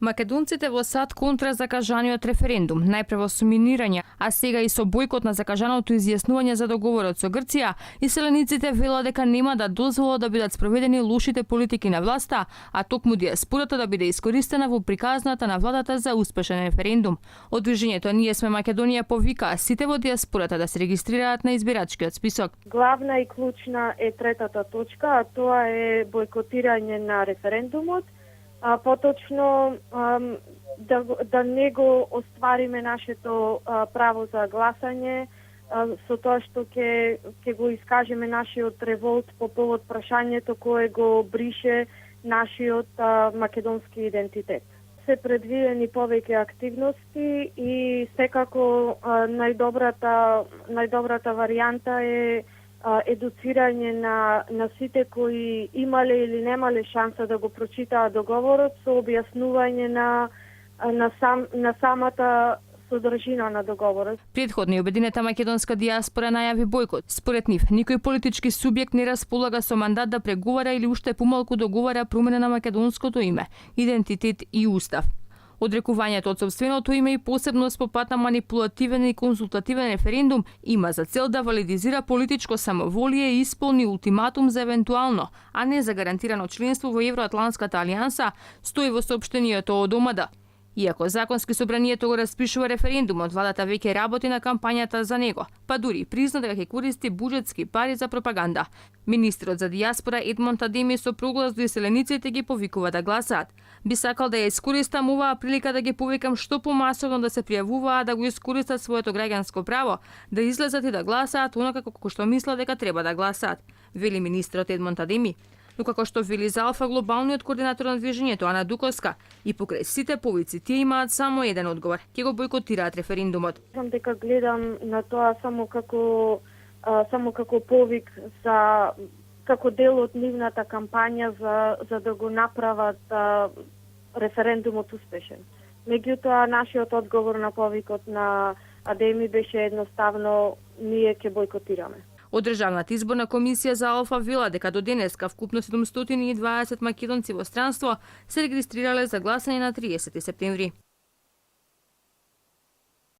Македонците во САД контра закажаниот референдум, најпрво со минирање, а сега и со бојкот на закажаното изјаснување за договорот со Грција, иселениците велат дека нема да дозволат да бидат спроведени лошите политики на власта, а токму диаспората да биде искористена во приказната на владата за успешен референдум. Од движењето Ние сме Македонија повика сите во диаспората да се регистрираат на избирачкиот список. Главна и клучна е третата точка, а тоа е бојкотирање на референдумот, а поточно да не го оствариме нашето право за гласање, со тоа што ќе го искажеме нашиот револт по повод прашањето кое го брише нашиот македонски идентитет. Се предвидени повеќе активности и секако најдобрата варијанта е едуцирање на сите кои имале или немале шанса да го прочитаат договорот со објаснување на самата содржина на договорот. Претходно обединета македонска диаспора најави бојкот. Според нив, никој политички субјект не располага со мандат да преговара или уште помалку договара промена на македонското име, идентитет и устав. Одрекувањето од сопственото име и посебност по пат на манипулативен и консултативен референдум има за цел да валидизира политичко самоволие и исполни ултиматум за евентуално, а не за гарантирано членство во Евроатланската алијанса, стои во соопштението од ОМАД. Иако законски собранието го распишува референдумот, владата веќе работи на кампањата за него, па дури призна дека ќе користи буџетски пари за пропаганда. Министрот за диаспора Едмонд Адеми со проглас до иселениците ги повикува да гласаат. Би сакал да ја искористам оваа прилика да ги повикам што помасовно да се пријавуваат да го искористат своето граѓанско право, да излезат и да гласаат онака како што мислат дека треба да гласаат, вели министрот Едмонд Адеми. Но како што вели за Алфа глобалниот координатор на движењето Ана Дуковска, и покрај сите повици тие имаат само еден одговор: ќе го бојкотираат референдумот. Знам дека гледам на тоа само како повик како дел од нивната кампања за да го направат референдумот успешен. Меѓутоа, нашиот одговор на повикот на Адеми беше едноставно: ние ќе бојкотираме. Од Државната изборна комисија за Алфа вела дека до денеска вкупно 720 македонци во странство се регистрирале за гласање на 30 септември.